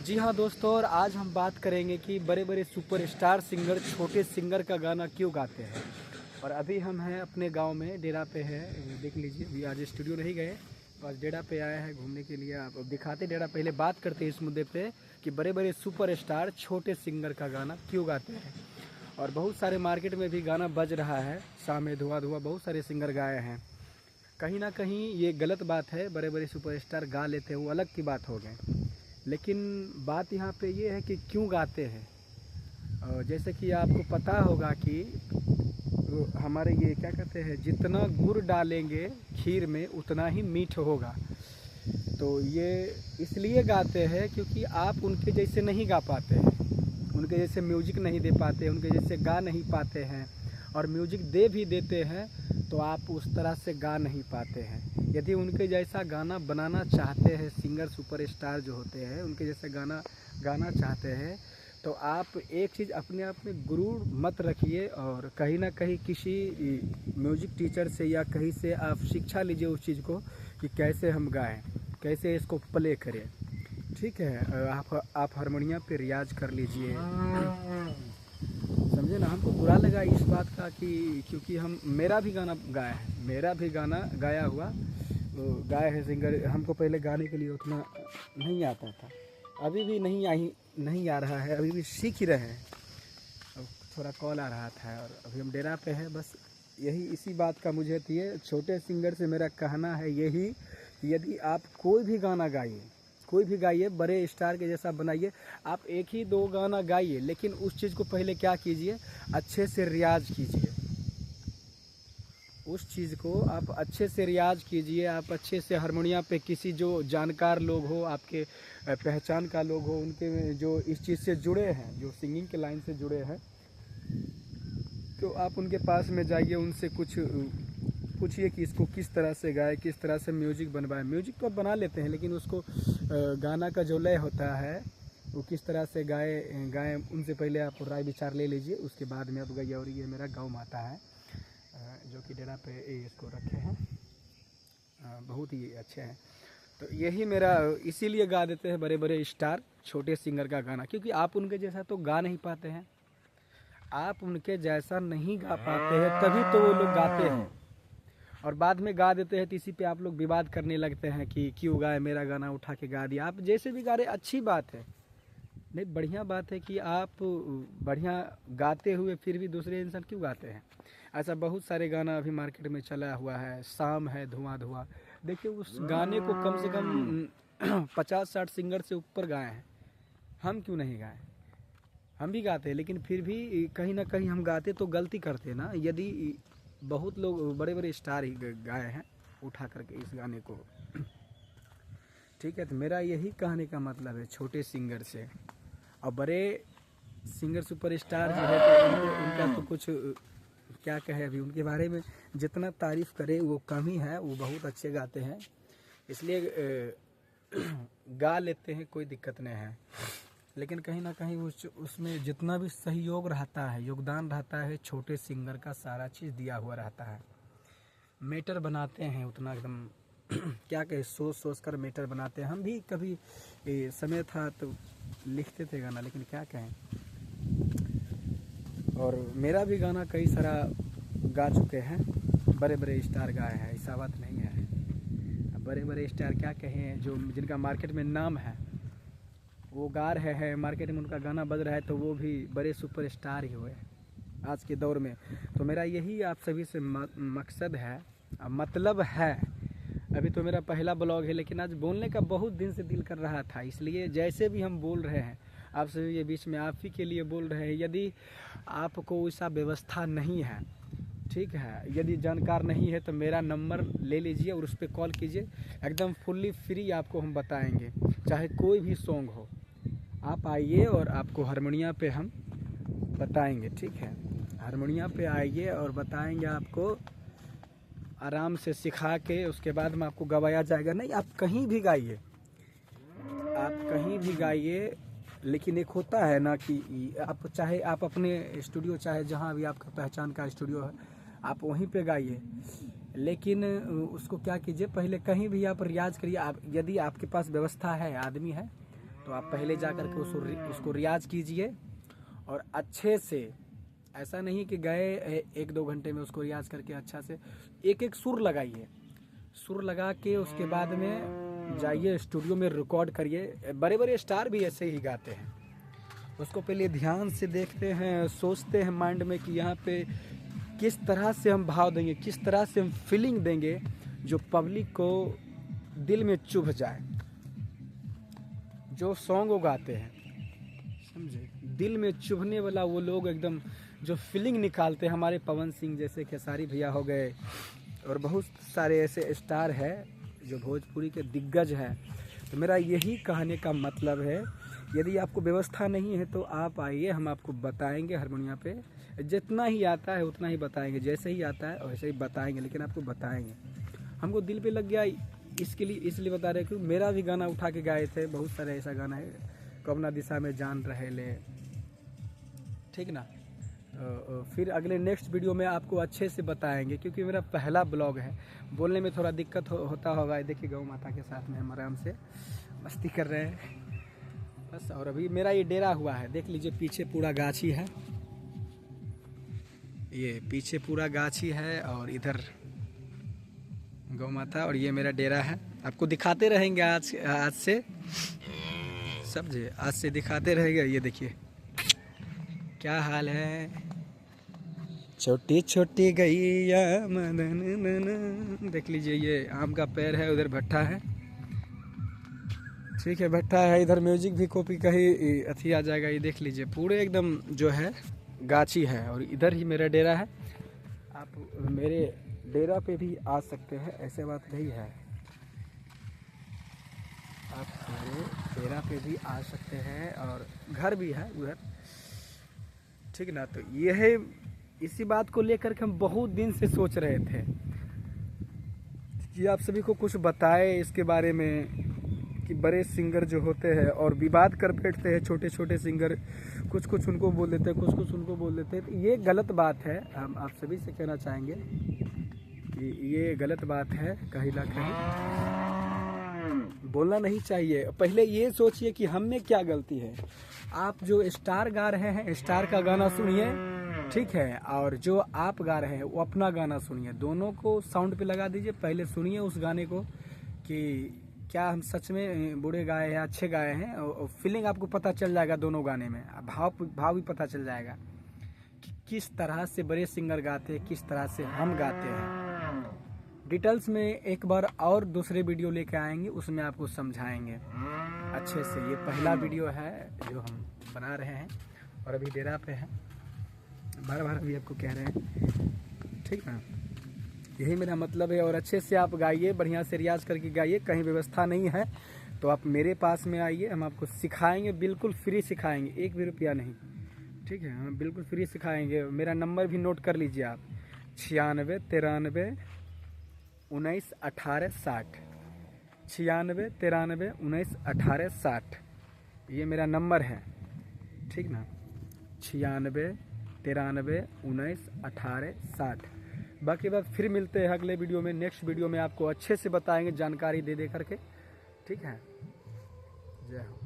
जी हाँ दोस्तों, और आज हम बात करेंगे कि बड़े बड़े सुपरस्टार सिंगर छोटे सिंगर का गाना क्यों गाते हैं। और अभी हम हैं अपने गांव में, डेरा पे है। देख लीजिए, अभी आज स्टूडियो नहीं गए, तो आज डेरा पे आए हैं घूमने के लिए। आप अब दिखाते डेरा, पहले बात करते हैं इस मुद्दे पे कि बड़े बड़े सुपरस्टार छोटे सिंगर का गाना क्यों गाते हैं। और बहुत सारे मार्केट में भी गाना बज रहा है, सामने धुआं धुआं बहुत सारे सिंगर गाए हैं। कहीं ना कहीं ये गलत बात है, बड़े बड़े सुपरस्टार गा लेते हैं वो अलग की बात हो गए, लेकिन बात यहाँ पे ये है कि क्यों गाते हैं। और जैसे कि आपको पता होगा कि हमारे ये क्या कहते हैं, जितना गुड़ डालेंगे खीर में उतना ही मीठ होगा। तो ये इसलिए गाते हैं क्योंकि आप उनके जैसे नहीं गा पाते हैं, उनके जैसे म्यूजिक नहीं दे पाते, उनके जैसे गा नहीं पाते हैं। और म्यूजिक दे भी देते हैं तो आप उस तरह से गा नहीं पाते हैं। यदि उनके जैसा गाना बनाना चाहते हैं, सिंगर सुपरस्टार जो होते हैं उनके जैसा गाना गाना चाहते हैं, तो आप एक चीज़ अपने आप में गुरूर मत रखिए और कहीं ना कहीं किसी म्यूजिक टीचर से या कहीं से आप शिक्षा लीजिए उस चीज़ को कि कैसे हम गाएं, कैसे इसको प्ले करें। ठीक है, आप हारमोनियम पे रियाज कर लीजिए, समझे ना। हमको बुरा लगा इस बात का कि क्योंकि मेरा भी गाना गाया है, मेरा भी गाना गाया हुआ गाया है सिंगर। हमको पहले गाने के लिए उतना नहीं आता था, अभी भी नहीं आ रहा है, अभी भी सीख ही रहे हैं। अब थोड़ा कॉल आ रहा था और अभी हम डेरा पे हैं। बस यही इसी बात का मुझे ये छोटे सिंगर से मेरा कहना है यही, यदि आप कोई भी गाना गाइए, कोई भी गाइए, बड़े स्टार के जैसा बनाइए। आप एक ही दो गाना गाइए, लेकिन उस चीज़ को पहले क्या कीजिए, अच्छे से रियाज कीजिए। उस चीज़ को आप अच्छे से रियाज कीजिए। आप अच्छे से हारमोनियम पे किसी जो जानकार लोग हो, आपके पहचान का लोग हो, उनके जो इस चीज़ से जुड़े हैं, जो सिंगिंग के लाइन से जुड़े हैं, तो आप उनके पास में जाइए, उनसे कुछ पूछिए कि इसको किस तरह से गाए, किस तरह से म्यूजिक बनवाए। म्यूजिक तो बना लेते हैं, लेकिन उसको गाना का जो लय होता है वो किस तरह से गाएं, उनसे पहले आप राय विचार ले लीजिए, उसके बाद में आप गाइए। और ये मेरा गौ माता है जो कि डेरा पे इसको रखे हैं, बहुत ही अच्छे हैं। तो यही मेरा, इसीलिए गा देते हैं बड़े बड़े स्टार छोटे सिंगर का गाना, क्योंकि आप उनके जैसा तो गा नहीं पाते हैं। आप उनके जैसा नहीं गा पाते हैं, तभी तो वो लोग गाते हैं और बाद में गा देते हैं। तो इसी पे आप लोग विवाद करने लगते हैं कि क्यों गाए, मेरा गाना उठा के गा दिया। आप जैसे भी गा रहे, अच्छी बात है, नहीं बढ़िया बात है कि आप बढ़िया गाते हुए फिर भी दूसरे इंसान क्यों गाते हैं। ऐसा बहुत सारे गाना अभी मार्केट में चला हुआ है, शाम है धुआं धुआं, देखिए उस गाने को कम से कम 50-60 सिंगर से ऊपर गाए हैं। हम क्यों नहीं गाए, हम भी गाते हैं, लेकिन फिर भी कहीं ना कहीं हम गाते तो गलती करते ना। यदि बहुत लोग बड़े बड़े स्टार ही गाए हैं उठा करके इस गाने को, ठीक है। तो मेरा यही कहने का मतलब है छोटे सिंगर से। और बड़े सिंगर सुपरस्टार जो है तो उनका तो कुछ क्या कहे, अभी उनके बारे में जितना तारीफ़ करे वो कम ही है। वो बहुत अच्छे गाते हैं, इसलिए गा लेते हैं, कोई दिक्कत नहीं है। लेकिन कहीं ना कहीं उसमें जितना भी सहयोग रहता है, योगदान रहता है, छोटे सिंगर का सारा चीज़ दिया हुआ रहता है। मीटर बनाते हैं उतना एकदम क्या कहे, सोच कर मीटर बनाते हैं। हम भी कभी समय था तो लिखते थे गाना, लेकिन क्या कहें। और मेरा भी गाना कई सारा गा चुके हैं, बड़े बड़े स्टार गाए हैं, ऐसा बात नहीं है। बड़े बड़े स्टार क्या कहें, जो जिनका मार्केट में नाम है वो गा रहे हैं, मार्केट में उनका गाना बज रहा है, तो वो भी बड़े सुपरस्टार ही हुए आज के दौर में। तो मेरा यही आप सभी से मकसद है, मतलब है। अभी तो मेरा पहला ब्लॉग है, लेकिन आज बोलने का बहुत दिन से दिल कर रहा था, इसलिए जैसे भी हम बोल रहे हैं आप सभी के बीच में, आप ही के लिए बोल रहे हैं। यदि आपको वैसा व्यवस्था नहीं है, ठीक है, यदि जानकार नहीं है, तो मेरा नंबर ले लीजिए और उस पर कॉल कीजिए, एकदम फुल्ली फ्री आपको हम बताएंगे। चाहे कोई भी सॉन्ग हो, आप आइए और आपको हारमोनियम पे हम बताएंगे, ठीक है। हारमोनियम पे आइए और बताएंगे आपको, आराम से सिखा के उसके बाद में आपको गवाया जाएगा। नहीं, आप कहीं भी गाइए, आप कहीं भी गाइए, लेकिन एक होता है ना कि आप चाहे आप अपने स्टूडियो, चाहे जहाँ भी आपका पहचान का स्टूडियो है, आप वहीं पे गाइए, लेकिन उसको क्या कीजिए, पहले कहीं भी आप रियाज करिए। आप यदि आपके पास व्यवस्था है, आदमी है, तो आप पहले जा कर के उसको रियाज कीजिए और अच्छे से, ऐसा नहीं कि गए 1-2 घंटे में उसको रियाज करके अच्छा से एक एक सुर लगाइए, सुर लगा के उसके बाद में जाइए स्टूडियो में रिकॉर्ड करिए। बड़े बड़े स्टार भी ऐसे ही गाते हैं, उसको पहले ध्यान से देखते हैं, सोचते हैं माइंड में कि यहाँ पे किस तरह से हम भाव देंगे, किस तरह से हम फीलिंग देंगे जो पब्लिक को दिल में चुभ जाए। जो सॉन्ग वो गाते हैं, समझे, दिल में चुभने वाला वो लोग एकदम जो फीलिंग निकालते हैं। हमारे पवन सिंह जैसे खेसारी भैया हो गए और बहुत सारे ऐसे स्टार हैं जो भोजपुरी के दिग्गज हैं। तो मेरा यही कहने का मतलब है, यदि आपको व्यवस्था नहीं है तो आप आइए, हम आपको बताएंगे हारमोनियम पे जितना ही आता है उतना ही बताएंगे, जैसे ही आता है वैसे ही बताएंगे, लेकिन आपको बताएंगे। हमको दिल पे लग गया इसके लिए, इसलिए बता रहे कि मेरा भी गाना उठा के गाए थे, बहुत सारे ऐसा गाना है, कवना दिशा में जान रहे ले, ठीक ना। फिर अगले नेक्स्ट वीडियो में आपको अच्छे से बताएंगे, क्योंकि मेरा पहला ब्लॉग है, बोलने में थोड़ा दिक्कत होता होगा। देखिए गौ माता के साथ में हम आराम से मस्ती कर रहे हैं बस। और अभी मेरा ये डेरा हुआ है, देख लीजिए पीछे पूरा गाछी है, ये पीछे पूरा गाछी है और इधर गौ माता, और ये मेरा डेरा है। आपको दिखाते रहेंगे आज से, समझे, आज से दिखाते रहेंगे। ये देखिए क्या हाल है, छोटी छोटी गैया मदन, देख लीजिए ये आम का पेड़ है, उधर भट्टा है, ठीक है, भट्टा है, इधर म्यूजिक भी कॉपी कहीं अथी आ जाएगा। ये देख लीजिए पूरे एकदम जो है गाछी है, और इधर ही मेरा डेरा है। आप मेरे डेरा पे भी आ सकते हैं, ऐसे बात नहीं है, आप मेरे डेरा पे भी आ सकते हैं, और घर भी है उधर, ठीक ना। तो ये है, इसी बात को लेकर के हम बहुत दिन से सोच रहे थे कि आप सभी को कुछ बताए इसके बारे में, कि बड़े सिंगर जो होते हैं और विवाद कर बैठते हैं, छोटे छोटे सिंगर कुछ उनको बोल देते हैं, कुछ उनको बोल देते हैं। तो ये गलत बात है, हम आप सभी से कहना चाहेंगे कि ये गलत बात है, कहीं ना कहीं बोलना नहीं चाहिए। पहले ये सोचिए कि हम में क्या गलती है। आप जो स्टार गा रहे हैं, स्टार का गाना सुनिए, ठीक है, और जो आप गा रहे हैं वो अपना गाना सुनिए, दोनों को साउंड पे लगा दीजिए, पहले सुनिए उस गाने को कि क्या हम सच में बुरे गाए हैं, अच्छे गाए हैं, और फीलिंग आपको पता चल जाएगा दोनों गाने में, भाव भी पता चल जाएगा कि किस तरह से बड़े सिंगर गाते हैं, किस तरह से हम गाते हैं। डिटेल्स में एक बार और दूसरे वीडियो लेके आएंगे, उसमें आपको समझाएंगे अच्छे से। ये पहला वीडियो है जो हम बना रहे हैं, और अभी डेरा पे है, बार बार अभी आपको कह रहे हैं, ठीक ना। यही मेरा मतलब है, और अच्छे से आप गाइए, बढ़िया से रियाज करके गाइए। कहीं व्यवस्था नहीं है तो आप मेरे पास में आइए, हम आपको सिखाएंगे, बिल्कुल फ्री सिखाएंगे, 1 भी रुपया नहीं, ठीक है, हम बिल्कुल फ्री सिखाएंगे। मेरा नंबर भी नोट कर लीजिए आप, 96 93 19 18 60, 96 93 19 18 60, ये मेरा नंबर है, ठीक ना। 96 93 19 18 60। बाकी बात फिर मिलते हैं अगले वीडियो में, नेक्स्ट वीडियो में आपको अच्छे से बताएंगे, जानकारी दे करके, ठीक है। जय हो।